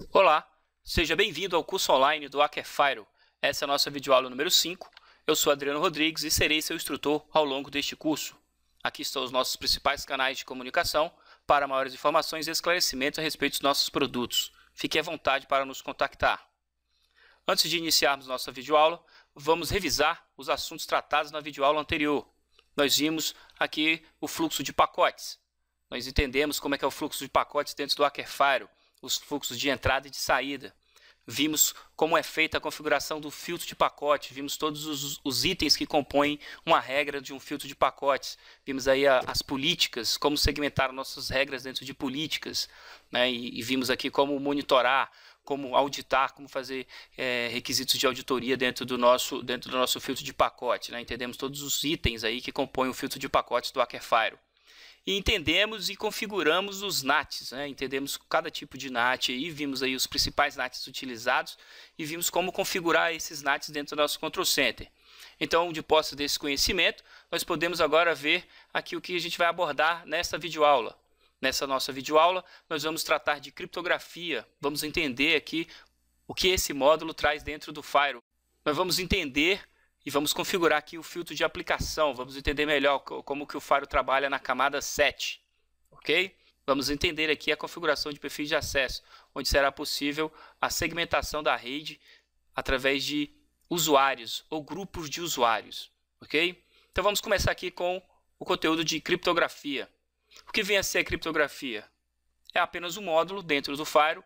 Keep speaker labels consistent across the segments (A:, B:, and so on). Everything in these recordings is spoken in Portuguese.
A: Olá, seja bem-vindo ao curso online do Hackerfire. Essa é a nossa videoaula número 5. Eu sou Adriano Rodrigues e serei seu instrutor ao longo deste curso. Aqui estão os nossos principais canais de comunicação para maiores informações e esclarecimentos a respeito dos nossos produtos. Fique à vontade para nos contactar. Antes de iniciarmos nossa videoaula, vamos revisar os assuntos tratados na videoaula anterior. Nós vimos aqui o fluxo de pacotes. Nós entendemos como é que é o fluxo de pacotes dentro do Hackerfire, os fluxos de entrada e de saída. Vimos como é feita a configuração do filtro de pacote, vimos todos os itens que compõem uma regra de um filtro de pacotes. Vimos aí as políticas, como segmentar nossas regras dentro de políticas, né? E vimos aqui como monitorar, como auditar, como fazer requisitos de auditoria dentro do nosso filtro de pacote, né? Entendemos todos os itens aí que compõem o filtro de pacotes do Hackerfire. E entendemos e configuramos os NATs, né? Entendemos cada tipo de NAT aí, vimos aí os principais NATs utilizados e vimos como configurar esses NATs dentro do nosso Control Center. Então, de posse desse conhecimento, nós podemos agora ver aqui o que a gente vai abordar nessa videoaula. Nessa nossa videoaula, nós vamos tratar de criptografia, vamos entender aqui o que esse módulo traz dentro do Firewall. Nós vamos entender e vamos configurar aqui o filtro de aplicação, vamos entender melhor como que o Firewall trabalha na camada 7, ok? Vamos entender aqui a configuração de perfis de acesso, onde será possível a segmentação da rede através de usuários ou grupos de usuários, ok? Então vamos começar aqui com o conteúdo de criptografia. O que vem a ser a criptografia? É apenas um módulo dentro do Firewall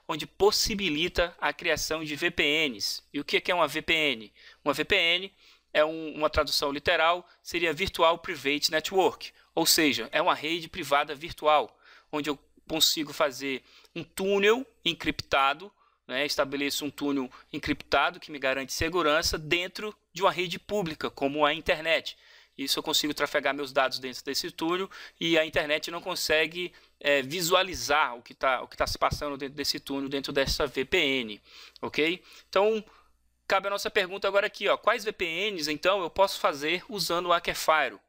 A: onde possibilita a criação de VPNs. E o que é uma VPN? Uma VPN é uma tradução literal, seria Virtual Private Network, ou seja, é uma rede privada virtual, onde eu consigo fazer um túnel encriptado, né? Estabeleço um túnel encriptado que me garante segurança dentro de uma rede pública, como a internet. Isso eu consigo trafegar meus dados dentro desse túnel e a internet não consegue visualizar o que tá se passando dentro desse túnel, dentro dessa VPN, ok? Então, cabe a nossa pergunta agora aqui, ó, quais VPNs, então, eu posso fazer usando o Hackerfire?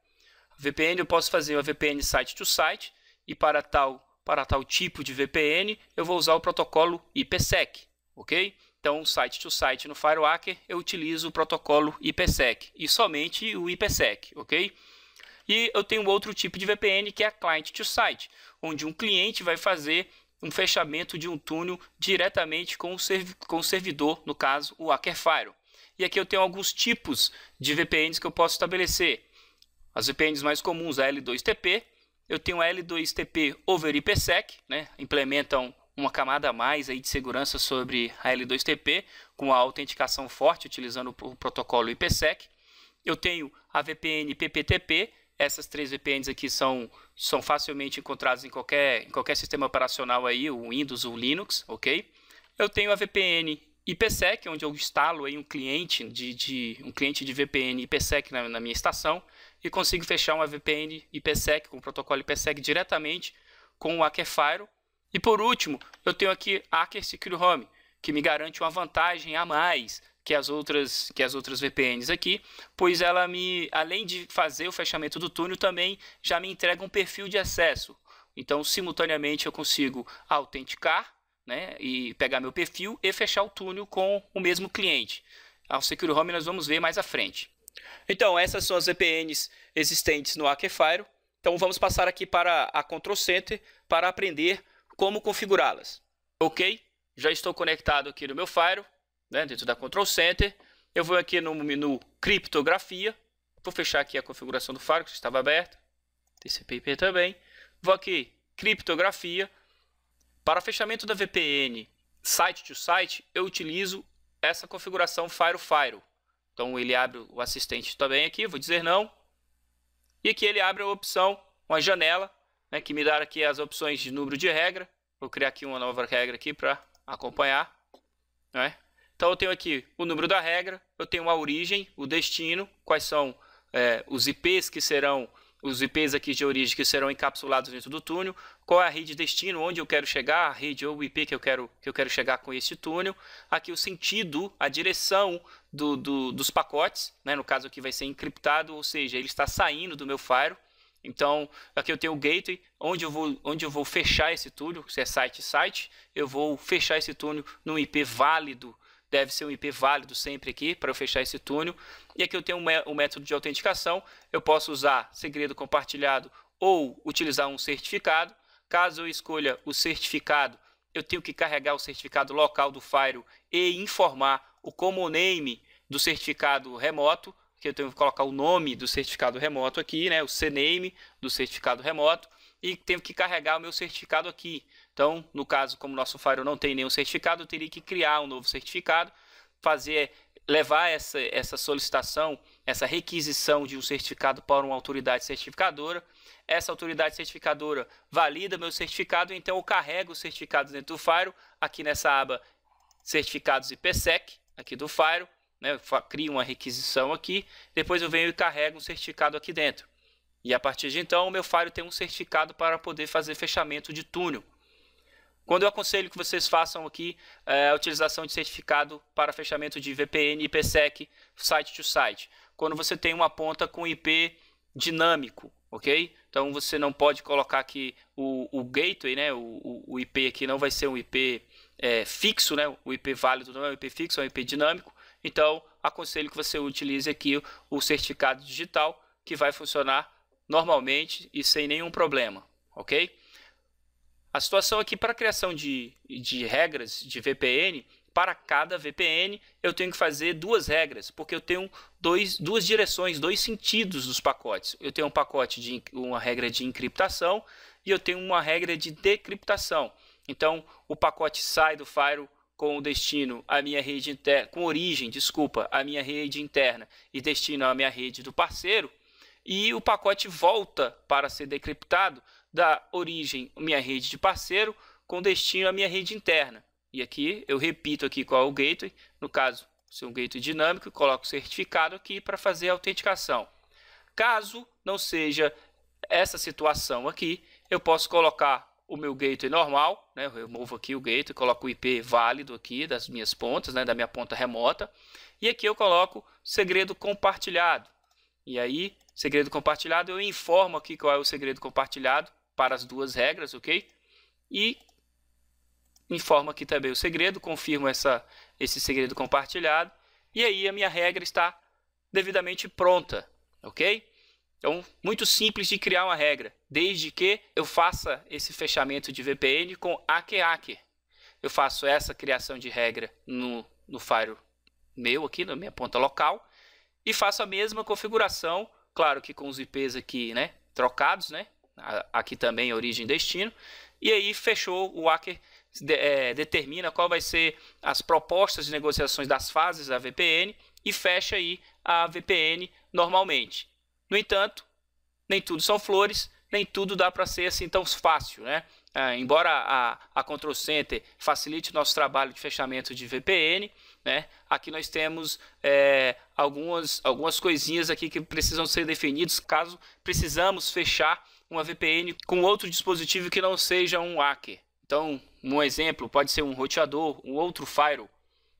A: VPN, eu posso fazer uma VPN site-to-site e para tal tipo de VPN, eu vou usar o protocolo IPsec, ok? Então, site-to-site no FireWalker, eu utilizo o protocolo IPsec e somente o IPsec, ok? E eu tenho outro tipo de VPN que é a client-to-site, onde um cliente vai fazer um fechamento de um túnel diretamente com o servidor, no caso, o Hackerfire. E aqui eu tenho alguns tipos de VPNs que eu posso estabelecer. As VPNs mais comuns, a L2TP, eu tenho a L2TP over IPsec, né? Implementam uma camada a mais aí de segurança sobre a L2TP, com a autenticação forte, utilizando o protocolo IPsec. Eu tenho a VPN PPTP, essas três VPNs aqui são facilmente encontradas em qualquer sistema operacional aí, o Windows ou Linux, ok? Eu tenho a VPN IPsec, onde eu instalo aí um cliente de VPN IPsec na minha estação e consigo fechar uma VPN IPsec com o protocolo IPsec diretamente com o Hackerfire. E por último, eu tenho aqui a Hacker Secure Home, que me garante uma vantagem a mais que as outras VPNs aqui, pois ela além de fazer o fechamento do túnel, também já me entrega um perfil de acesso. Então, simultaneamente, eu consigo autenticar, né, e pegar meu perfil e fechar o túnel com o mesmo cliente. A Secure Home nós vamos ver mais à frente. Então, essas são as VPNs existentes no Hackerfire. Então, vamos passar aqui para a Control Center para aprender como configurá-las. Ok? Já estou conectado aqui no meu Firewall, né, dentro da Control Center. Eu vou aqui no menu Criptografia. Vou fechar aqui a configuração do Firewall, que estava aberta. TCP/IP também. Vou aqui, Criptografia. Para fechamento da VPN site-to-site, eu utilizo essa configuração Firewall. Então, ele abre o assistente também aqui. Vou dizer não. E aqui ele abre a opção, uma janela, né, que me dá aqui as opções de número de regra. Vou criar aqui uma nova regra aqui para acompanhar, né? Então eu tenho aqui o número da regra, eu tenho a origem, o destino, quais são os IPs que serão, os IPs aqui de origem que serão encapsulados dentro do túnel, qual é a rede de destino, onde eu quero chegar, a rede ou o IP que eu quero chegar com esse túnel, aqui o sentido, a direção dos pacotes, né? No caso aqui vai ser encriptado, ou seja, ele está saindo do meu Firewall, Então, aqui eu tenho o gateway, onde eu vou fechar esse túnel, se é site, eu vou fechar esse túnel num IP válido, deve ser um IP válido sempre aqui, para eu fechar esse túnel. E aqui eu tenho um método de autenticação, eu posso usar segredo compartilhado ou utilizar um certificado. Caso eu escolha o certificado, eu tenho que carregar o certificado local do Firewall e informar o common name do certificado remoto, que eu tenho que colocar o nome do certificado remoto aqui, né, o CNAME do certificado remoto, e tenho que carregar o meu certificado aqui. Então, no caso, como nosso Firewall não tem nenhum certificado, eu teria que criar um novo certificado, levar essa solicitação, essa requisição de um certificado para uma autoridade certificadora. Essa autoridade certificadora valida meu certificado, então eu carrego os certificados dentro do Firewall, aqui nessa aba Certificados IPsec, aqui do Firewall, né, eu crio uma requisição aqui, depois eu venho e carrego um certificado aqui dentro. E a partir de então, o meu Firewall tem um certificado para poder fazer fechamento de túnel. Quando eu aconselho que vocês façam aqui a utilização de certificado para fechamento de VPN, IPsec, site to site, quando você tem uma ponta com IP dinâmico, ok? Então você não pode colocar aqui o gateway, né? O IP aqui não vai ser um IP fixo, né? O IP válido não é um IP fixo, é um IP dinâmico. Então aconselho que você utilize aqui o certificado digital, que vai funcionar normalmente e sem nenhum problema, ok? A situação aqui para a criação de regras de VPN, para cada VPN eu tenho que fazer duas regras, porque eu tenho duas direções, dois sentidos dos pacotes. Eu tenho um pacote uma regra de encriptação e eu tenho uma regra de decriptação. Então o pacote sai do Firewall com o destino à minha rede interna, com origem, desculpa, à minha rede interna e destino à minha rede do parceiro, e o pacote volta para ser decriptado da origem à minha rede de parceiro com destino à minha rede interna. E aqui eu repito aqui qual é o gateway, no caso, se é um gateway dinâmico, eu coloco o certificado aqui para fazer a autenticação. Caso não seja essa situação aqui, eu posso colocar o meu gateway normal, né? Eu removo aqui o gateway, coloco o IP válido aqui das minhas pontas, né? Da minha ponta remota, e aqui eu coloco segredo compartilhado. E aí, segredo compartilhado, eu informo aqui qual é o segredo compartilhado para as duas regras, ok? E informo aqui também o segredo, confirmo esse segredo compartilhado, e aí a minha regra está devidamente pronta, ok? Então, muito simples de criar uma regra, desde que eu faça esse fechamento de VPN com ACK. Eu faço essa criação de regra no Firewall meu aqui, na minha ponta local, e faço a mesma configuração, claro que com os IPs aqui, né, trocados, né, aqui também origem e destino, e aí fechou, o hacker determina qual vai ser as propostas de negociações das fases da VPN e fecha aí a VPN normalmente. No entanto, nem tudo são flores, nem tudo dá para ser assim tão fácil, né? Embora a Control Center facilite o nosso trabalho de fechamento de VPN, né? Aqui nós temos algumas coisinhas aqui que precisam ser definidas caso precisamos fechar uma VPN com outro dispositivo que não seja um hacker. Então, um exemplo pode ser um roteador, um outro firewall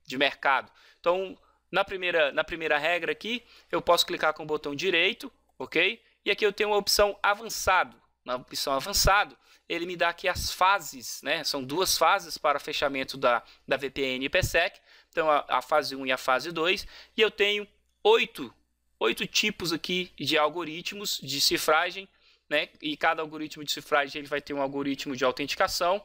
A: de mercado. Então, na primeira regra aqui, eu posso clicar com o botão direito, ok? E aqui eu tenho uma opção avançado. Na opção avançado, ele me dá aqui as fases, né? São duas fases para fechamento da VPN IPsec. Então, a fase 1 e a fase 2. E eu tenho oito tipos aqui de algoritmos de cifragem, né? E cada algoritmo de cifragem ele vai ter um algoritmo de autenticação,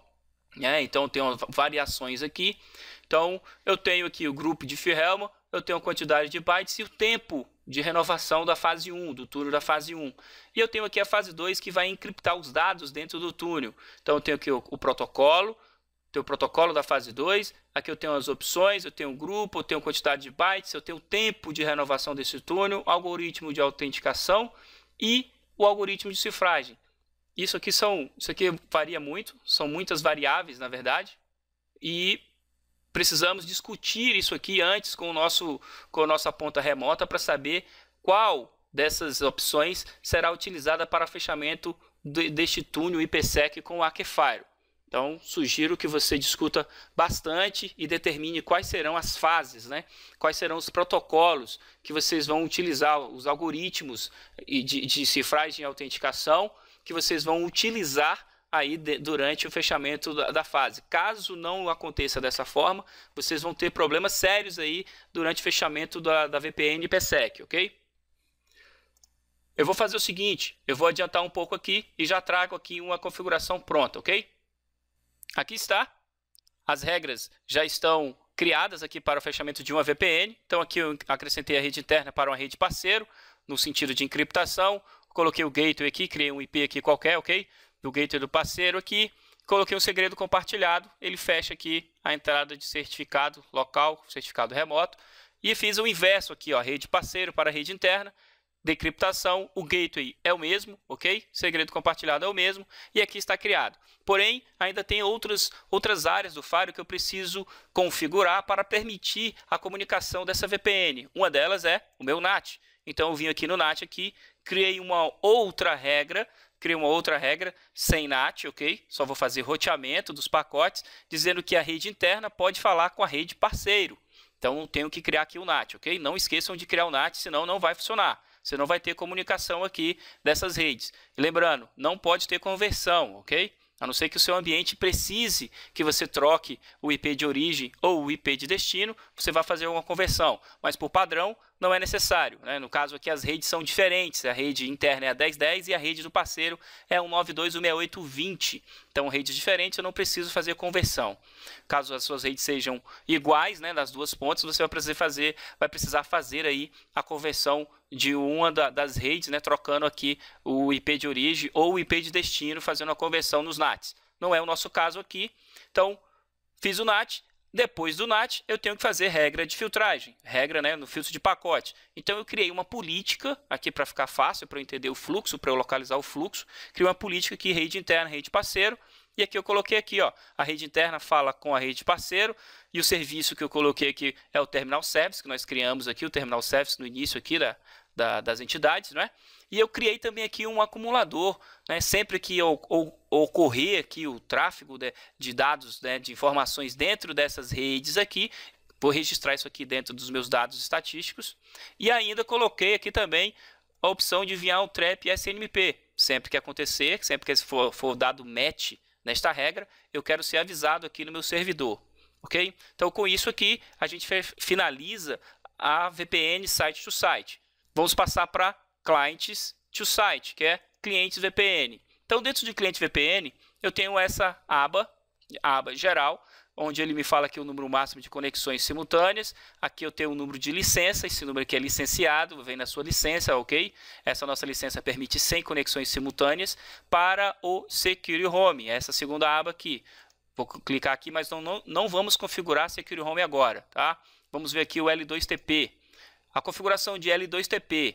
A: né? Então, tem variações aqui. Então, eu tenho aqui o grupo de Diffie-Hellman, eu tenho a quantidade de bytes e o tempo de renovação da fase 1, do túnel da fase 1. E eu tenho aqui a fase 2 que vai encriptar os dados dentro do túnel. Então eu tenho aqui o protocolo, tenho o protocolo da fase 2, aqui eu tenho as opções, eu tenho o grupo, eu tenho quantidade de bytes, eu tenho o tempo de renovação desse túnel, algoritmo de autenticação e o algoritmo de cifragem. Isso aqui varia muito, são muitas variáveis na verdade, e precisamos discutir isso aqui antes com a nossa ponta remota para saber qual dessas opções será utilizada para fechamento deste túnel IPsec com o Hacker Firewall. Então, sugiro que você discuta bastante e determine quais serão as fases, né? Quais serão os protocolos que vocês vão utilizar, os algoritmos de cifragem e autenticação que vocês vão utilizar aí durante o fechamento da fase. Caso não aconteça dessa forma, vocês vão ter problemas sérios aí durante o fechamento da VPN IPsec, ok? Eu vou fazer o seguinte, eu vou adiantar um pouco aqui e já trago aqui uma configuração pronta, ok? Aqui está, as regras já estão criadas aqui para o fechamento de uma VPN. Então aqui eu acrescentei a rede interna para uma rede parceiro, no sentido de encriptação. Coloquei o gateway aqui, criei um IP aqui qualquer, ok? Do gateway do parceiro aqui. Coloquei um segredo compartilhado, ele fecha aqui a entrada de certificado local, certificado remoto. E fiz o inverso aqui, ó, rede parceiro para rede interna. Decriptação, o gateway é o mesmo, ok? Segredo compartilhado é o mesmo e aqui está criado. Porém, ainda tem outras áreas do Firewall que eu preciso configurar para permitir a comunicação dessa VPN. Uma delas é o meu NAT. Então, eu vim aqui no NAT aqui, criei uma outra regra sem NAT, ok? Só vou fazer roteamento dos pacotes, dizendo que a rede interna pode falar com a rede parceiro. Então, eu tenho que criar aqui o NAT, ok? Não esqueçam de criar o NAT, senão não vai funcionar. Você não vai ter comunicação aqui dessas redes. E lembrando, não pode ter conversão, ok? A não ser que o seu ambiente precise que você troque o IP de origem ou o IP de destino, você vai fazer uma conversão. Mas por padrão, não é necessário, né? No caso aqui, as redes são diferentes. A rede interna é a 1010 e a rede do parceiro é a 192.168.20. Então, redes diferentes, eu não preciso fazer conversão. Caso as suas redes sejam iguais, né, das duas pontas, você vai precisar fazer aí a conversão de uma das redes, né, trocando aqui o IP de origem ou o IP de destino, fazendo a conversão nos NATs. Não é o nosso caso aqui. Então, fiz o NAT. Depois do NAT, eu tenho que fazer regra de filtragem, regra, né, no filtro de pacote. Então, eu criei uma política aqui para ficar fácil, para eu entender o fluxo, para eu localizar o fluxo. Criei uma política aqui, rede interna, rede parceiro. E aqui eu coloquei aqui, ó, a rede interna fala com a rede parceiro. E o serviço que eu coloquei aqui é o Terminal Service, que nós criamos aqui, o Terminal Service no início aqui das entidades, né? E eu criei também aqui um acumulador, né? Sempre que ocorrer aqui o tráfego de dados, né, de informações dentro dessas redes aqui, vou registrar isso aqui dentro dos meus dados estatísticos. E ainda coloquei aqui também a opção de enviar um trap SNMP. Sempre que acontecer, sempre que for dado match nesta regra, eu quero ser avisado aqui no meu servidor. Ok? Então, com isso aqui, a gente finaliza a VPN site-to-site. Vamos passar para clients to site, que é clientes VPN. Então, dentro de cliente VPN, eu tenho essa aba geral, onde ele me fala aqui o número máximo de conexões simultâneas. Aqui eu tenho o número de licença, esse número aqui é licenciado, vem na sua licença, ok? Essa nossa licença permite 100 conexões simultâneas para o Secure Home, essa segunda aba aqui. Vou clicar aqui, mas não vamos configurar Secure Home agora, tá? Vamos ver aqui o L2TP. A configuração de L2TP,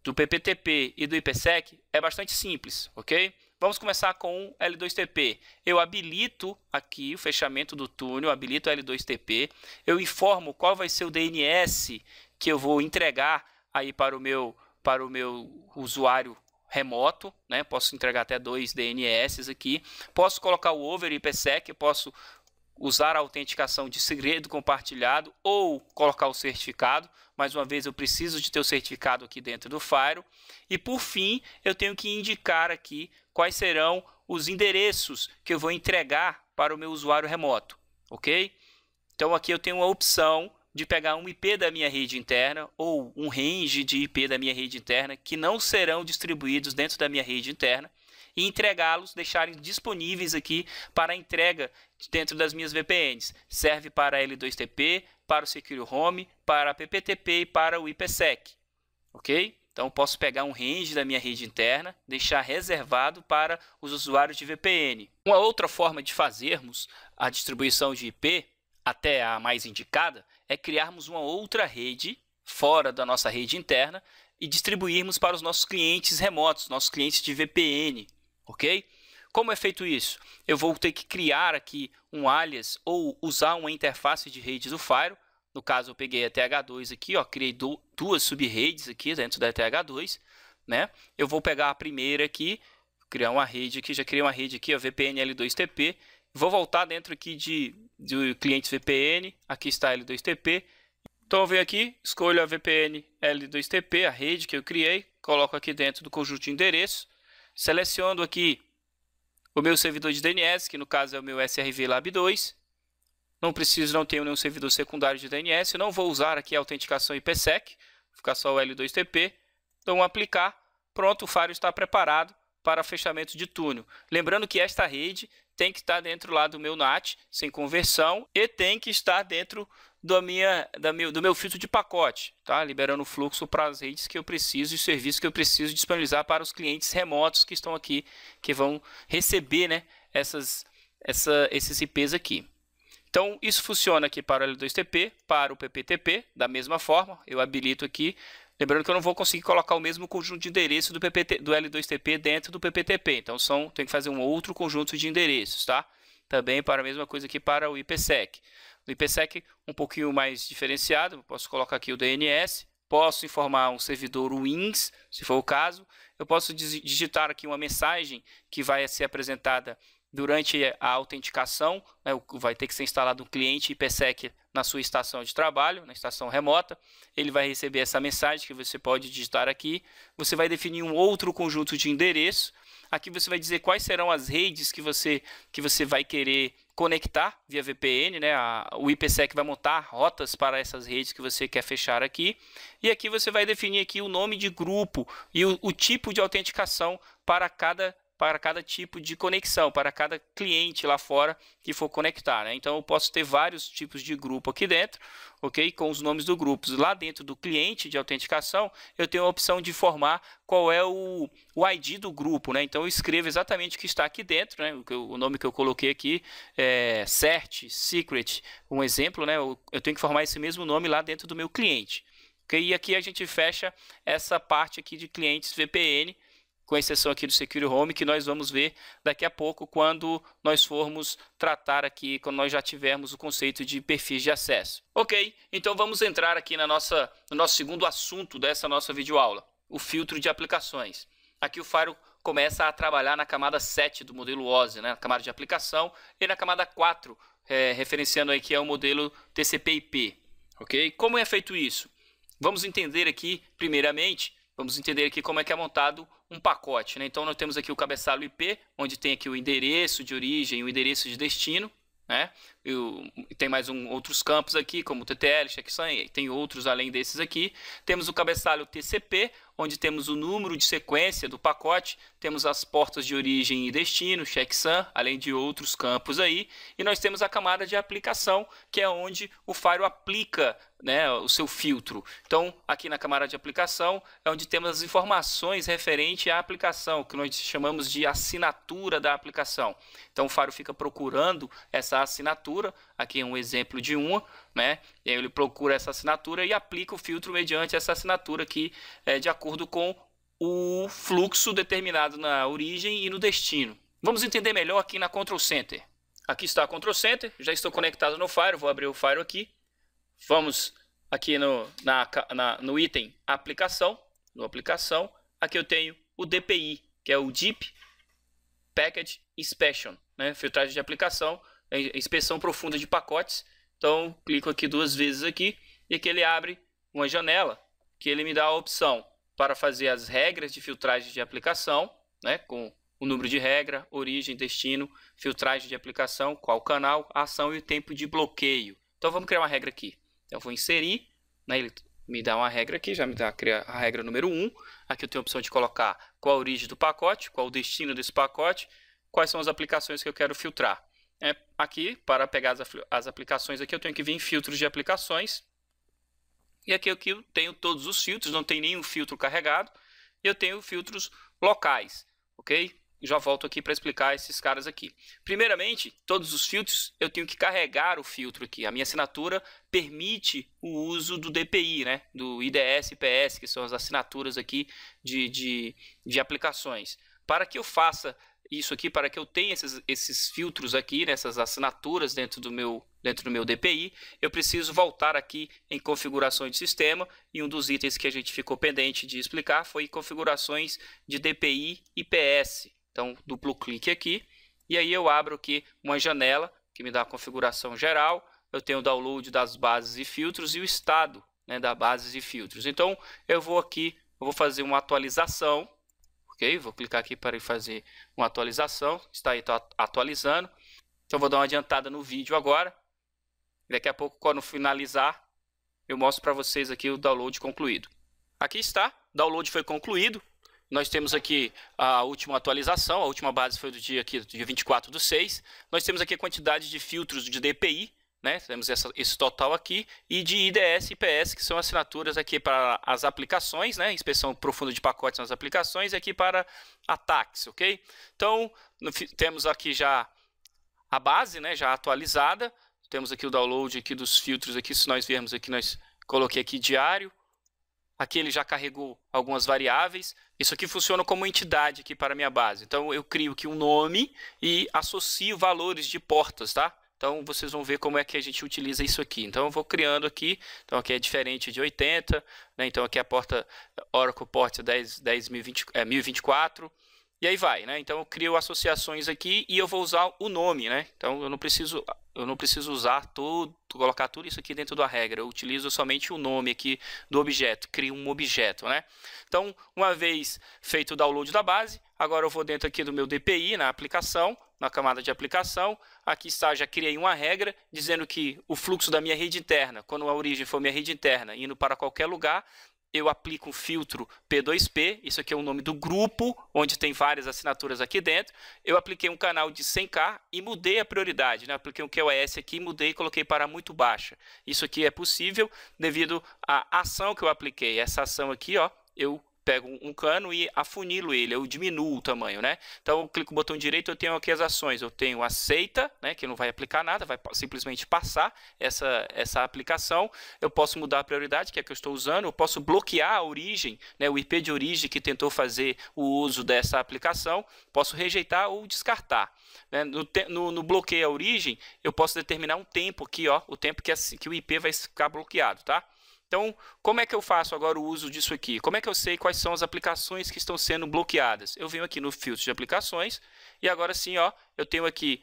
A: do PPTP e do IPsec é bastante simples, ok? Vamos começar com o L2TP. Eu habilito aqui o fechamento do túnel, habilito o L2TP. Eu informo qual vai ser o DNS que eu vou entregar aí para o meu usuário remoto, né? Posso entregar até 2 DNS aqui. Posso colocar o over IPsec, posso usar a autenticação de segredo compartilhado ou colocar o certificado. Mais uma vez, eu preciso de ter o certificado aqui dentro do Firewall. E, por fim, eu tenho que indicar aqui quais serão os endereços que eu vou entregar para o meu usuário remoto, ok? Então, aqui eu tenho a opção de pegar um IP da minha rede interna ou um range de IP da minha rede interna que não serão distribuídos dentro da minha rede interna e entregá-los, deixarem disponíveis aqui para entrega dentro das minhas VPNs. Serve para L2TP, para o Secure Home, para PPTP e para o IPsec, ok? Então, posso pegar um range da minha rede interna, deixar reservado para os usuários de VPN. Uma outra forma de fazermos a distribuição de IP, até a mais indicada, é criarmos uma outra rede fora da nossa rede interna e distribuirmos para os nossos clientes remotos, nossos clientes de VPN, ok? Como é feito isso? Eu vou ter que criar aqui um alias ou usar uma interface de rede do Firewall. No caso, eu peguei a TH2 aqui, ó, criei duas sub-redes aqui dentro da TH2, né? Eu vou pegar a primeira aqui, criar uma rede aqui, já criei uma rede aqui, ó, VPN L2TP, Vou voltar dentro aqui de clientes VPN, aqui está L2TP. Então eu venho aqui, escolho a VPN L2TP, a rede que eu criei, coloco aqui dentro do conjunto de endereços, seleciono aqui o meu servidor de DNS, que no caso é o meu SRV Lab 2. Não tenho nenhum servidor secundário de DNS, eu não vou usar aqui a autenticação IPsec, vou ficar só o L2TP. Então aplicar, pronto, o Firewall está preparado para fechamento de túnel. Lembrando que esta rede tem que estar dentro lá do meu NAT, sem conversão, e tem que estar dentro do meu filtro de pacote, tá? Liberando o fluxo para as redes que eu preciso e serviços que eu preciso disponibilizar para os clientes remotos que estão aqui, que vão receber, né, esses IPs aqui. Então, isso funciona aqui para o L2TP, para o PPTP, da mesma forma, eu habilito aqui. Lembrando que eu não vou conseguir colocar o mesmo conjunto de endereços do L2TP dentro do PPTP. Então, tem que fazer um outro conjunto de endereços, tá? Também para a mesma coisa aqui para o IPsec. O IPsec um pouquinho mais diferenciado, posso colocar aqui o DNS, posso informar um servidor WINS, se for o caso. Eu posso digitar aqui uma mensagem que vai ser apresentada durante a autenticação, né, vai ter que ser instalado um cliente IPsec na sua estação de trabalho, na estação remota. Ele vai receber essa mensagem que você pode digitar aqui. Você vai definir um outro conjunto de endereços. Aqui você vai dizer quais serão as redes que você vai querer conectar via VPN, né? O IPsec vai montar rotas para essas redes que você quer fechar aqui. E aqui você vai definir aqui o nome de grupo e o tipo de autenticação para cada tipo de conexão, para cada cliente lá fora que for conectar, né? Então eu posso ter vários tipos de grupo aqui dentro, ok? Com os nomes dos grupos. Lá dentro do cliente de autenticação, eu tenho a opção de informar qual é o ID do grupo, né? Então eu escrevo exatamente o que está aqui dentro, né? O nome que eu coloquei aqui é Cert, Secret, um exemplo, né? Eu tenho que informar esse mesmo nome lá dentro do meu cliente. Okay? E aqui a gente fecha essa parte aqui de clientes VPN, com exceção aqui do Secure Home, que nós vamos ver daqui a pouco quando nós formos tratar aqui, quando nós já tivermos o conceito de perfis de acesso. Ok, então vamos entrar aqui no nosso segundo assunto dessa nossa videoaula, o filtro de aplicações. Aqui o Firewall começa a trabalhar na camada 7 do modelo OSI, né, na camada de aplicação, e na camada 4, referenciando aí que é o modelo TCP/IP. Ok? Como é feito isso? Vamos entender aqui, primeiramente, como é que é montado um pacote, né? Então nós temos aqui o cabeçalho IP, onde tem aqui o endereço de origem e o endereço de destino, né? Tem mais outros campos aqui, como o TTL, checksum, tem outros além desses aqui. Temos o cabeçalho TCP, onde temos o número de sequência do pacote, temos as portas de origem e destino, checksum, além de outros campos aí. E nós temos a camada de aplicação, que é onde o Firewall aplica, né, o seu filtro. Então, aqui na camada de aplicação é onde temos as informações referentes à aplicação, que nós chamamos de assinatura da aplicação. Então, o Firewall fica procurando essa assinatura, aqui é um exemplo de uma, né? E aí ele procura essa assinatura e aplica o filtro mediante essa assinatura aqui, de acordo com o fluxo determinado na origem e no destino. Vamos entender melhor aqui na Control Center. Aqui está a Control Center, já estou conectado no Firewall, vou abrir o Firewall aqui. Vamos aqui no item aplicação, aqui eu tenho o DPI, que é o Deep Package Inspection, né? Filtragem de aplicação, inspeção profunda de pacotes. Então, clico aqui 2 vezes aqui, e aqui ele abre uma janela, que ele me dá a opção para fazer as regras de filtragem de aplicação, né? Com o número de regra, origem, destino, filtragem de aplicação, qual canal, ação e o tempo de bloqueio. Então, vamos criar uma regra aqui. Então, eu vou inserir, né? Ele me dá uma regra aqui, já me dá a regra número 1. Aqui eu tenho a opção de colocar qual a origem do pacote, qual o destino desse pacote, quais são as aplicações que eu quero filtrar. Aqui, para pegar as aplicações, aqui eu tenho que vir em filtros de aplicações. E aqui eu tenho todos os filtros, não tem nenhum filtro carregado. E eu tenho filtros locais, ok? Já volto aqui para explicar esses caras aqui. Primeiramente, todos os filtros eu tenho que carregar o filtro aqui. A minha assinatura permite o uso do DPI, né? Do IDS e IPS, que são as assinaturas aqui de aplicações. Para que eu faça isso aqui, para que eu tenha esses filtros aqui, nessas assinaturas dentro do meu DPI, eu preciso voltar aqui em configurações de sistema, e um dos itens que a gente ficou pendente de explicar foi configurações de DPI IPS. Então, duplo clique aqui, e aí eu abro aqui uma janela que me dá a configuração geral. Eu tenho o download das bases e filtros e o estado, né, das bases e filtros. Então eu vou aqui, eu vou fazer uma atualização, ok? Vou clicar aqui para fazer uma atualização, está aí, está atualizando. Então eu vou dar uma adiantada no vídeo agora. Daqui a pouco, quando finalizar, eu mostro para vocês aqui o download concluído. Aqui está, o download foi concluído. Nós temos aqui a última atualização, a última base foi do dia 24/6. Nós temos aqui a quantidade de filtros de DPI, né? Temos esse total aqui, e de IDS e IPS, que são assinaturas aqui para as aplicações, né? Inspeção profunda de pacotes nas aplicações, e aqui para ataques, ok? Então, temos aqui já a base, né, já atualizada. Temos aqui o download aqui dos filtros, aqui, se nós vermos aqui, nós coloquei aqui diário. Aqui ele já carregou algumas variáveis. Isso aqui funciona como entidade aqui para a minha base. Então eu crio aqui um nome e associo valores de portas, tá? Então vocês vão ver como é que a gente utiliza isso aqui. Então eu vou criando aqui. Então aqui é diferente de 80, né? Então aqui é a porta Oracle Port 1024. E aí vai, né? Então eu crio associações aqui e eu vou usar o nome, né? Então eu não preciso usar tudo, colocar tudo isso aqui dentro da regra. Eu utilizo somente o nome aqui do objeto, crio um objeto, né? Então, uma vez feito o download da base, agora eu vou dentro aqui do meu DPI, na aplicação, na camada de aplicação. Aqui está, já criei uma regra dizendo que o fluxo da minha rede interna, quando a origem for minha rede interna, indo para qualquer lugar, eu aplico um filtro P2P, isso aqui é o nome do grupo, onde tem várias assinaturas aqui dentro. Eu apliquei um canal de 100K e mudei a prioridade, né? Apliquei um QoS aqui, mudei e coloquei para muito baixa. Isso aqui é possível devido à ação que eu apliquei. Essa ação aqui, ó, eu pego um cano e afunilo ele, eu diminuo o tamanho, né? Então eu clico no botão direito, eu tenho aqui as ações, eu tenho aceita, né, que não vai aplicar nada, vai simplesmente passar essa aplicação. Eu posso mudar a prioridade, que é a que eu estou usando, eu posso bloquear a origem, né, o IP de origem que tentou fazer o uso dessa aplicação, posso rejeitar ou descartar. Né? No bloqueio à origem, eu posso determinar um tempo aqui, ó, o tempo que o IP vai ficar bloqueado, tá? Então, como é que eu faço agora o uso disso aqui? Como é que eu sei quais são as aplicações que estão sendo bloqueadas? Eu venho aqui no filtro de aplicações e agora sim, ó, eu tenho aqui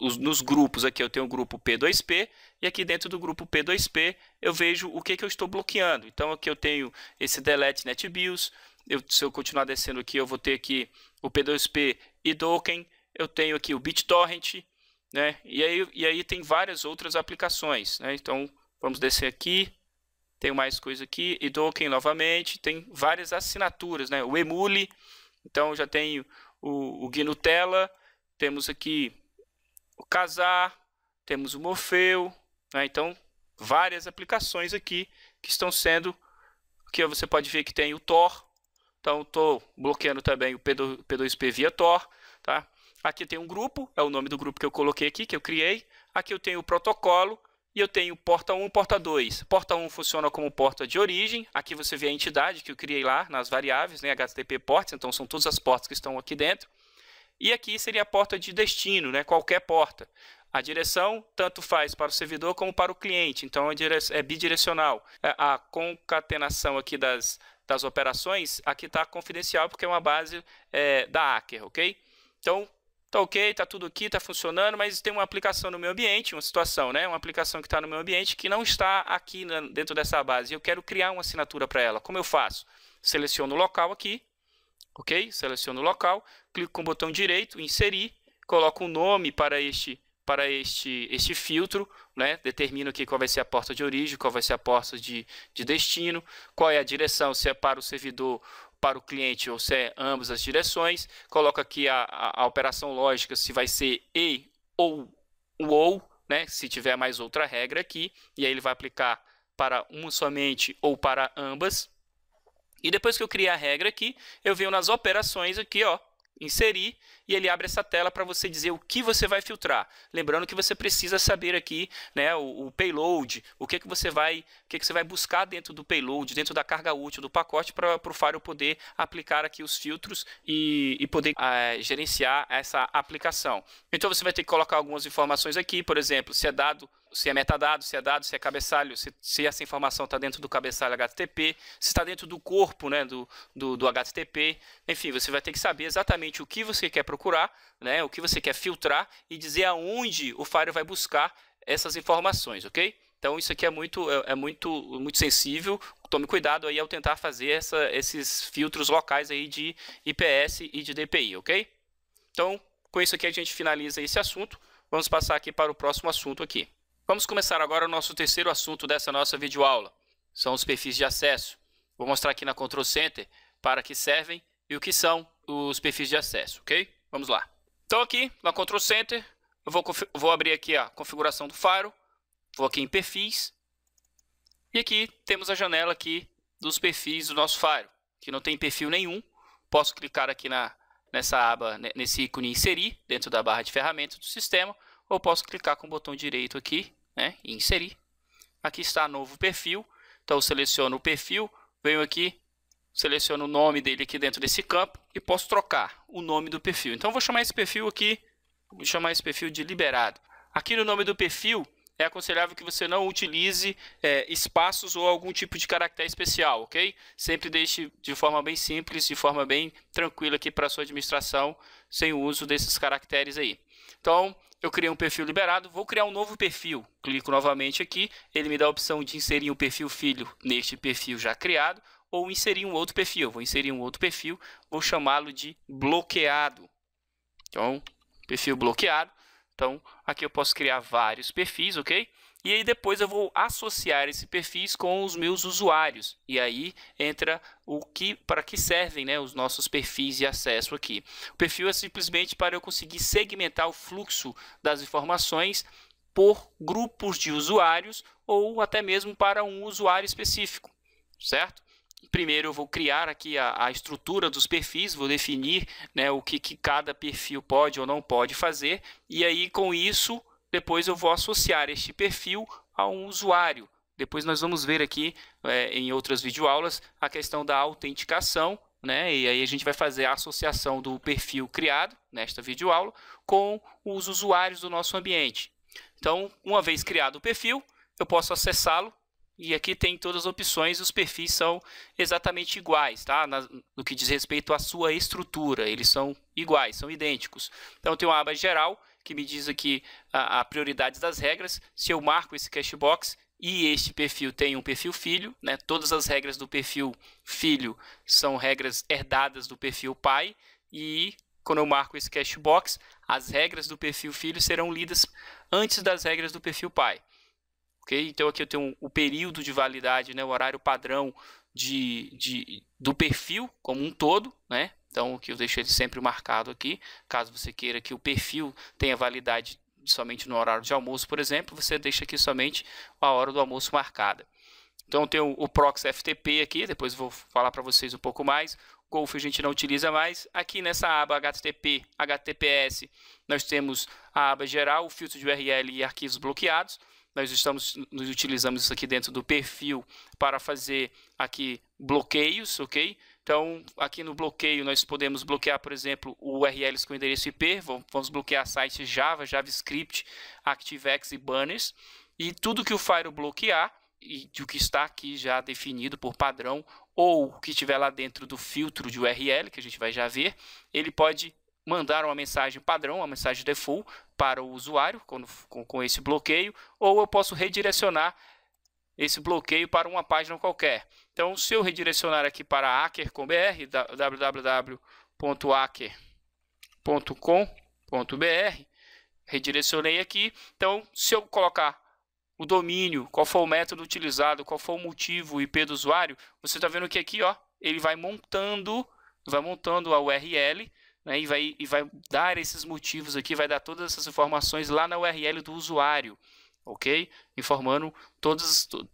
A: nos grupos aqui, eu tenho o grupo P2P e aqui dentro do grupo P2P eu vejo o que eu estou bloqueando. Então aqui eu tenho esse Delete NetBIOS, se eu continuar descendo aqui eu vou ter aqui o P2P e Docker, eu tenho aqui o BitTorrent, né? E aí tem várias outras aplicações, né? Então vamos descer aqui. Tem mais coisa aqui, e Docker novamente, tem várias assinaturas, né? O Emule, então já tenho o GNUtella, temos aqui o Kazaa, temos o Morpheu, né? Então várias aplicações aqui que estão sendo, aqui você pode ver que tem o Tor, então estou bloqueando também o P2P via Tor, tá? Aqui tem um grupo, é o nome do grupo que eu coloquei aqui, que eu criei, aqui eu tenho o protocolo, e eu tenho porta 1 e porta 2. Porta 1 funciona como porta de origem. Aqui você vê a entidade que eu criei lá nas variáveis, né, HTTP ports, então são todas as portas que estão aqui dentro. E aqui seria a porta de destino, né, qualquer porta. A direção tanto faz para o servidor como para o cliente, então é bidirecional. A concatenação aqui das operações, aqui está confidencial porque é uma base da Acker, ok? Então, tá ok, tá tudo aqui, tá funcionando, mas tem uma aplicação no meu ambiente, uma situação, né? Uma aplicação que está no meu ambiente que não está aqui dentro dessa base. Eu quero criar uma assinatura para ela. Como eu faço? Seleciono o local aqui, ok? Seleciono o local, clico com o botão direito, inserir, coloco um nome para este filtro, né? Determino aqui qual vai ser a porta de origem, qual vai ser a porta de destino, qual é a direção, se é para o servidor, para o cliente ou se é ambas as direções. Coloco aqui a operação lógica, se vai ser e ou, né? Se tiver mais outra regra aqui, e aí ele vai aplicar para uma somente ou para ambas. E depois que eu criei a regra aqui, eu venho nas operações aqui, ó, inserir, e ele abre essa tela para você dizer o que você vai filtrar. Lembrando que você precisa saber aqui, né, o payload, o que você vai buscar dentro do payload, dentro da carga útil do pacote, para o Firewall poder aplicar aqui os filtros e poder gerenciar essa aplicação. Então você vai ter que colocar algumas informações aqui, por exemplo, se é dado se é metadado, se é dado, se é cabeçalho, se essa informação está dentro do cabeçalho HTTP, se está dentro do corpo, né, do HTTP. Enfim, você vai ter que saber exatamente o que você quer procurar, né, o que você quer filtrar e dizer aonde o Firewall vai buscar essas informações, ok? Então, isso aqui é muito sensível. Tome cuidado aí ao tentar fazer esses filtros locais aí de IPS e de DPI, ok? Então, com isso aqui a gente finaliza esse assunto. Vamos passar aqui para o próximo assunto aqui. Vamos começar agora o nosso terceiro assunto dessa nossa videoaula. São os perfis de acesso. Vou mostrar aqui na Control Center para que servem e o que são os perfis de acesso, ok? Vamos lá. Então aqui na Control Center, eu vou abrir aqui a configuração do Firewall. Vou aqui em perfis. E aqui temos a janela aqui dos perfis do nosso Firewall. Que não tem perfil nenhum. Posso clicar aqui nessa aba, nesse ícone inserir, dentro da barra de ferramentas do sistema. Ou posso clicar com o botão direito aqui, né, e inserir. Aqui está novo perfil. Então eu seleciono o perfil, venho aqui, seleciono o nome dele aqui dentro desse campo e posso trocar o nome do perfil. Então eu vou chamar esse perfil aqui, vou chamar esse perfil de liberado. Aqui no nome do perfil é aconselhável que você não utilize espaços ou algum tipo de caractere especial, ok? Sempre deixe de forma bem simples, de forma bem tranquila aqui para a sua administração, sem o uso desses caracteres aí. Então, eu criei um perfil liberado, vou criar um novo perfil. Clico novamente aqui, ele me dá a opção de inserir um perfil filho neste perfil já criado, ou inserir um outro perfil. Vou inserir um outro perfil, vou chamá-lo de bloqueado. Então, perfil bloqueado. Então, aqui eu posso criar vários perfis, ok? E aí depois eu vou associar esses perfis com os meus usuários. E aí entra para que servem, né, os nossos perfis de acesso aqui. O perfil é simplesmente para eu conseguir segmentar o fluxo das informações por grupos de usuários ou até mesmo para um usuário específico, certo? Primeiro eu vou criar aqui a estrutura dos perfis, vou definir, né, o que cada perfil pode ou não pode fazer. E aí com isso, depois eu vou associar este perfil a um usuário. Depois nós vamos ver aqui em outras videoaulas a questão da autenticação, né? E aí a gente vai fazer a associação do perfil criado nesta videoaula com os usuários do nosso ambiente. Então, uma vez criado o perfil, eu posso acessá-lo. E aqui tem todas as opções, os perfis são exatamente iguais, tá? No que diz respeito à sua estrutura, eles são iguais, são idênticos. Então, tem uma aba geral que me diz aqui a prioridades das regras. Se eu marco esse cashbox e este perfil tem um perfil filho, né? Todas as regras do perfil filho são regras herdadas do perfil pai. E quando eu marco esse cashbox, as regras do perfil filho serão lidas antes das regras do perfil pai. Okay? Então aqui eu tenho o período de validade, né, o horário padrão do perfil como um todo, né? Então aqui eu deixo ele sempre marcado aqui. Caso você queira que o perfil tenha validade somente no horário de almoço, por exemplo, você deixa aqui somente a hora do almoço marcada. Então tem o proxy FTP aqui, depois eu vou falar para vocês um pouco mais. Golf a gente não utiliza mais. Aqui nessa aba HTTP, HTTPS, nós temos a aba geral, o filtro de URL e arquivos bloqueados. Nós utilizamos isso aqui dentro do perfil para fazer aqui bloqueios, ok? Então, aqui no bloqueio nós podemos bloquear, por exemplo, URLs com endereço IP, vamos bloquear sites Java, JavaScript, ActiveX e banners. E tudo que o Firewall bloquear, e o que está aqui já definido por padrão, ou o que estiver lá dentro do filtro de URL, que a gente vai já ver, ele pode mandar uma mensagem padrão, uma mensagem default para o usuário com esse bloqueio, ou eu posso redirecionar esse bloqueio para uma página qualquer. Então, se eu redirecionar aqui para hacker.com.br, www.hacker.com.br, redirecionei aqui. Então, se eu colocar o domínio, qual foi o método utilizado, qual foi o motivo, o IP do usuário, você está vendo que aqui, ó, ele vai montando a URL, né, e vai dar esses motivos aqui, vai dar todas essas informações lá na URL do usuário, ok?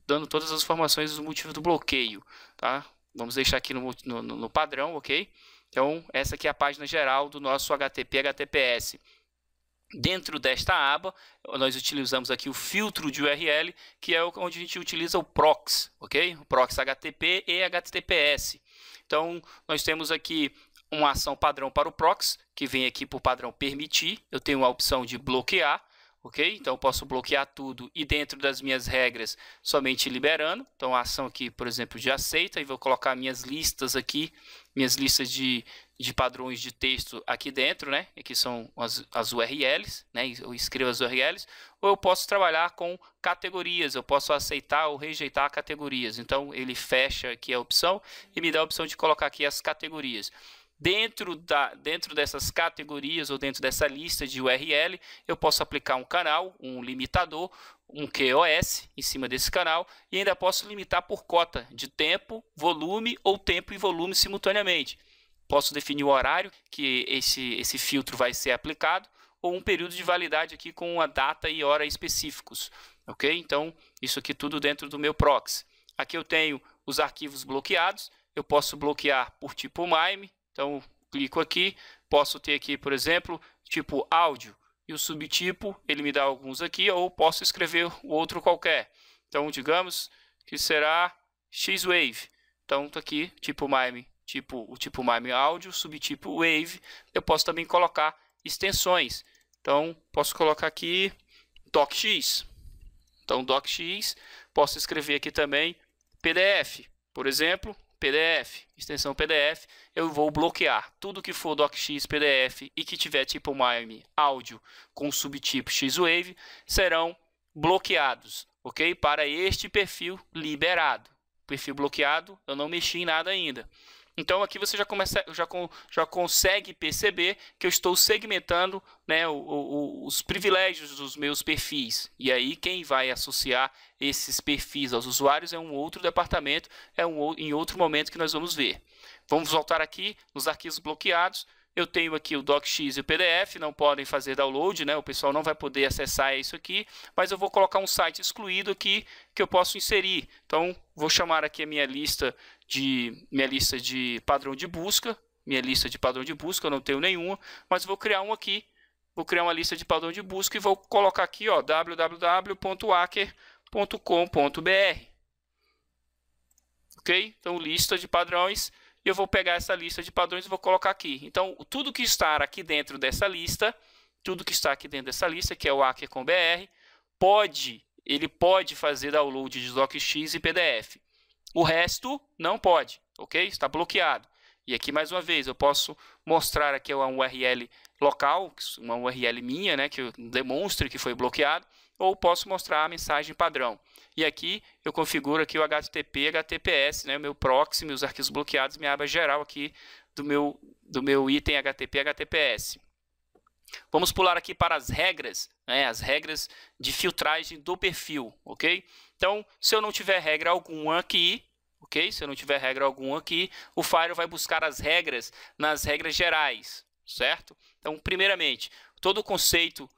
A: Dando todas as informações do motivo do bloqueio, tá? Vamos deixar aqui no padrão, ok? Então, essa aqui é a página geral do nosso HTTP HTTPS. Dentro desta aba, nós utilizamos aqui o filtro de URL, que é onde a gente utiliza o proxy, ok? O proxy HTTP e HTTPS. Então, nós temos aqui uma ação padrão para o proxy, que vem aqui por padrão permitir. Eu tenho a opção de bloquear, ok? Então eu posso bloquear tudo e dentro das minhas regras somente liberando. Então a ação aqui, por exemplo, de aceita, e vou colocar minhas listas aqui, minhas listas de padrões de texto aqui dentro, né? Aqui são as URLs, né? Eu escrevo as URLs, ou eu posso trabalhar com categorias, eu posso aceitar ou rejeitar categorias. Então ele fecha aqui a opção e me dá a opção de colocar aqui as categorias. Dentro dessas categorias ou dentro dessa lista de URL, eu posso aplicar um canal, um limitador, um QoS em cima desse canal e ainda posso limitar por cota de tempo, volume ou tempo e volume simultaneamente. Posso definir o horário que esse filtro vai ser aplicado ou um período de validade aqui com a data e hora específicos, ok? Então, isso aqui tudo dentro do meu proxy. Aqui eu tenho os arquivos bloqueados, eu posso bloquear por tipo MIME. Então, clico aqui, posso ter aqui, por exemplo, tipo áudio, e o subtipo, ele me dá alguns aqui, ou posso escrever o outro qualquer. Então, digamos que será X-Wave. Então, tá aqui, tipo MIME, o tipo MIME áudio, subtipo Wave. Eu posso também colocar extensões. Então, posso colocar aqui DocX. Então, DocX, posso escrever aqui também PDF, por exemplo, PDF, extensão PDF, eu vou bloquear tudo que for DocX PDF e que tiver tipo MIME áudio com subtipo X-Wave serão bloqueados, ok? Para este perfil liberado. Perfil bloqueado, eu não mexi em nada ainda. Então aqui você já consegue perceber que eu estou segmentando, né, os privilégios dos meus perfis. E aí quem vai associar esses perfis aos usuários é um outro departamento, em outro momento que nós vamos ver. Vamos voltar aqui nos arquivos bloqueados. Eu tenho aqui o DocX e o PDF, não podem fazer download, né? O pessoal não vai poder acessar isso aqui, mas eu vou colocar um site excluído aqui que eu posso inserir. Então, vou chamar aqui a minha lista de padrão de busca, eu não tenho nenhuma, mas vou criar um aqui, vou criar uma lista de padrão de busca e vou colocar aqui, ó, www.acker.com.br. Ok? Então, lista de padrões. E eu vou pegar essa lista de padrões e vou colocar aqui. Então, tudo que está aqui dentro dessa lista, que é o Acker com BR, ele pode fazer download de DocX e PDF. O resto não pode, ok? Está bloqueado. E aqui, mais uma vez, eu posso mostrar aqui uma URL local, uma URL minha, né, que demonstre que foi bloqueado, ou posso mostrar a mensagem padrão. E aqui eu configuro aqui o HTTP e HTTPS, né, o meu proxy, meus arquivos bloqueados, minha aba geral aqui do meu item HTTP e HTTPS. Vamos pular aqui para as regras, né, as regras de filtragem do perfil, ok? Então, se eu não tiver regra alguma aqui, ok? Se eu não tiver regra alguma aqui, o Firewall vai buscar as regras nas regras gerais, certo? Então, primeiramente, todo o conceito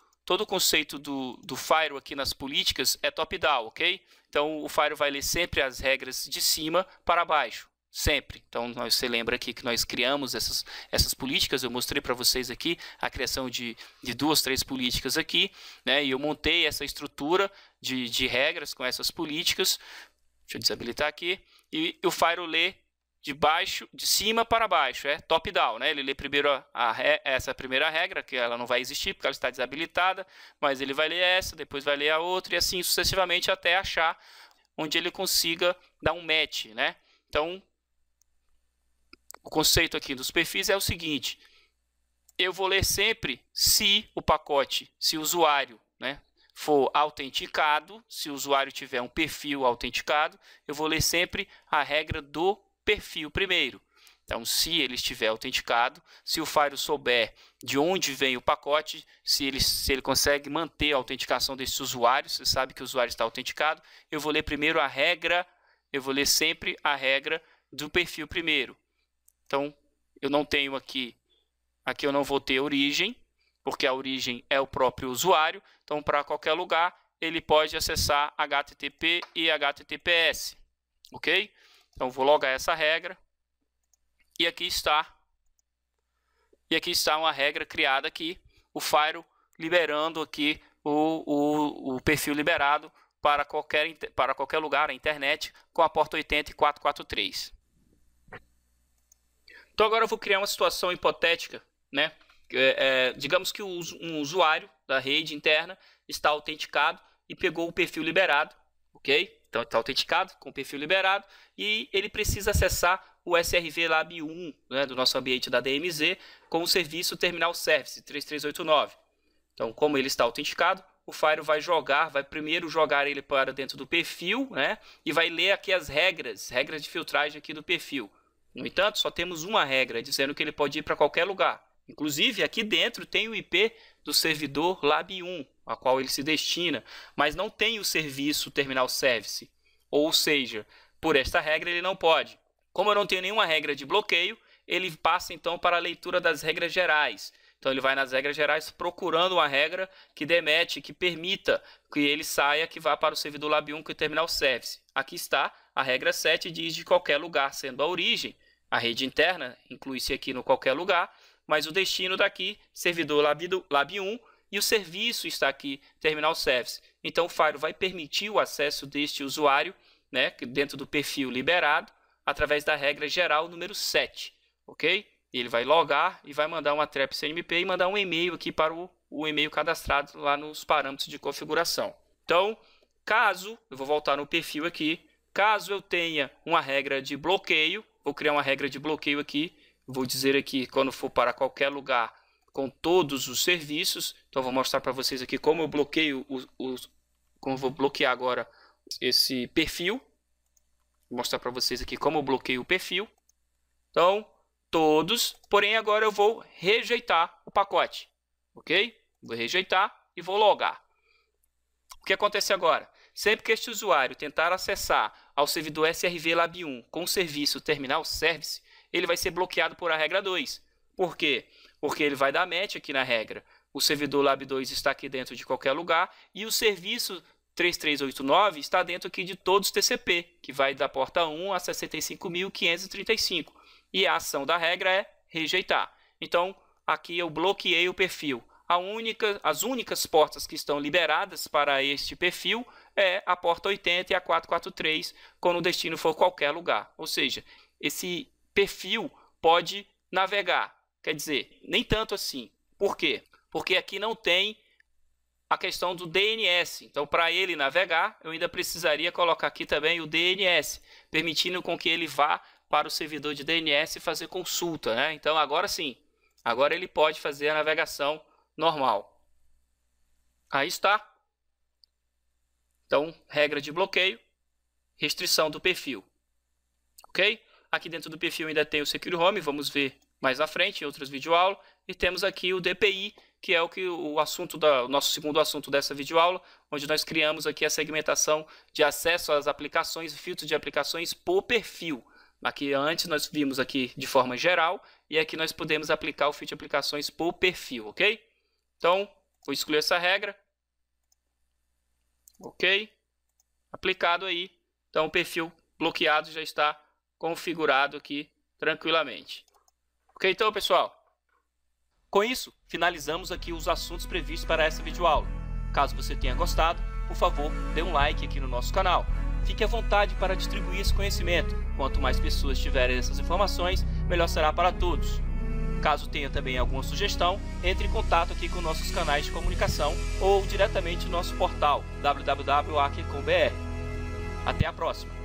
A: do Firewall aqui nas políticas é top-down, ok? Então, o Firewall vai ler sempre as regras de cima para baixo, sempre. Então, você lembra aqui que nós criamos essas políticas, eu mostrei para vocês aqui a criação de 2, 3 políticas aqui, né? E eu montei essa estrutura de regras com essas políticas. Deixa eu desabilitar aqui. E o Firewall lê de cima para baixo, é top-down, né? Ele lê primeiro essa primeira regra, que ela não vai existir porque ela está desabilitada, mas ele vai ler essa, depois vai ler a outra e assim sucessivamente até achar onde ele consiga dar um match, né? Então, o conceito aqui dos perfis é o seguinte: eu vou ler sempre se o usuário, né, for autenticado, se o usuário tiver um perfil autenticado, eu vou ler sempre a regra do perfil primeiro. Então, se ele estiver autenticado, se o Firewall souber de onde vem o pacote, se ele consegue manter a autenticação desse usuário, você sabe que o usuário está autenticado, eu vou ler primeiro a regra, eu vou ler sempre a regra do perfil primeiro. Então, eu não tenho aqui eu não vou ter origem, porque a origem é o próprio usuário. Então, para qualquer lugar, ele pode acessar HTTP e HTTPS, ok? Então, vou logar essa regra. E aqui está uma regra criada aqui, o Firewall liberando aqui o perfil liberado para qualquer lugar, a internet, com a porta 80.443. Então, agora eu vou criar uma situação hipotética, né? digamos que um usuário da rede interna está autenticado e pegou o perfil liberado, ok? Então está autenticado com o perfil liberado e ele precisa acessar o SRV Lab 1, né, do nosso ambiente da DMZ com o serviço Terminal Service 3389. Então, como ele está autenticado, o Firewall vai primeiro jogar ele para dentro do perfil, né, e vai ler aqui as regras de filtragem aqui do perfil. No entanto, só temos uma regra dizendo que ele pode ir para qualquer lugar. Inclusive, aqui dentro tem o IP do servidor Lab 1, a qual ele se destina, mas não tem o serviço Terminal Service. Ou seja, por esta regra ele não pode. Como eu não tenho nenhuma regra de bloqueio, ele passa então para a leitura das regras gerais. Então ele vai nas regras gerais procurando uma regra que demete, que permita que ele saia, que vá para o servidor Lab 1 com o Terminal Service. Aqui está, a regra 7 diz de qualquer lugar, sendo a origem, a rede interna, inclui-se aqui no qualquer lugar, mas o destino daqui, servidor Lab 1, e o serviço está aqui, Terminal Service. Então o Firewall vai permitir o acesso deste usuário, né, dentro do perfil liberado, através da regra geral número 7, ok? Ele vai logar e vai mandar uma trap CNMP e mandar um e-mail aqui para o e-mail cadastrado lá nos parâmetros de configuração. Então, caso, eu vou voltar no perfil aqui, caso eu tenha uma regra de bloqueio, vou criar uma regra de bloqueio aqui, vou dizer aqui, quando for para qualquer lugar com todos os serviços, então vou mostrar para vocês aqui como eu bloqueio, como eu vou bloquear agora esse perfil, vou mostrar para vocês aqui como eu bloqueio o perfil, então, todos, porém agora eu vou rejeitar o pacote, ok? Vou rejeitar e vou logar. O que acontece agora? Sempre que este usuário tentar acessar ao servidor SRV Lab 1 com o serviço Terminal Service, ele vai ser bloqueado por a regra 2. Por quê? Porque ele vai dar match aqui na regra. O servidor Lab 2 está aqui dentro de qualquer lugar e o serviço 3389 está dentro aqui de todos os TCP, que vai da porta 1 a 65.535. E a ação da regra é rejeitar. Então, aqui eu bloqueei o perfil. As únicas portas que estão liberadas para este perfil é a porta 80 e a 443, quando o destino for qualquer lugar. Ou seja, esse perfil pode navegar. Quer dizer, nem tanto assim. Por quê? Porque aqui não tem a questão do DNS. Então, para ele navegar, eu ainda precisaria colocar aqui também o DNS, permitindo com que ele vá para o servidor de DNS e fazer consulta, né? Então, agora sim, agora ele pode fazer a navegação normal. Aí está. Então, regra de bloqueio, restrição do perfil. Ok? Aqui dentro do perfil ainda tem o Secure Home, vamos ver mais à frente em outras videoaulas. E temos aqui o DPI, que é o nosso segundo assunto dessa videoaula, onde nós criamos aqui a segmentação de acesso às aplicações e filtros de aplicações por perfil. Aqui antes nós vimos aqui de forma geral e aqui nós podemos aplicar o filtro de aplicações por perfil, ok? Então, vou excluir essa regra. Ok? Aplicado aí. Então, o perfil bloqueado já está configurado aqui tranquilamente. Ok, então, pessoal? Com isso, finalizamos aqui os assuntos previstos para essa videoaula. Caso você tenha gostado, por favor, dê um like aqui no nosso canal. Fique à vontade para distribuir esse conhecimento. Quanto mais pessoas tiverem essas informações, melhor será para todos. Caso tenha também alguma sugestão, entre em contato aqui com nossos canais de comunicação ou diretamente no nosso portal www.aker.com.br. Até a próxima!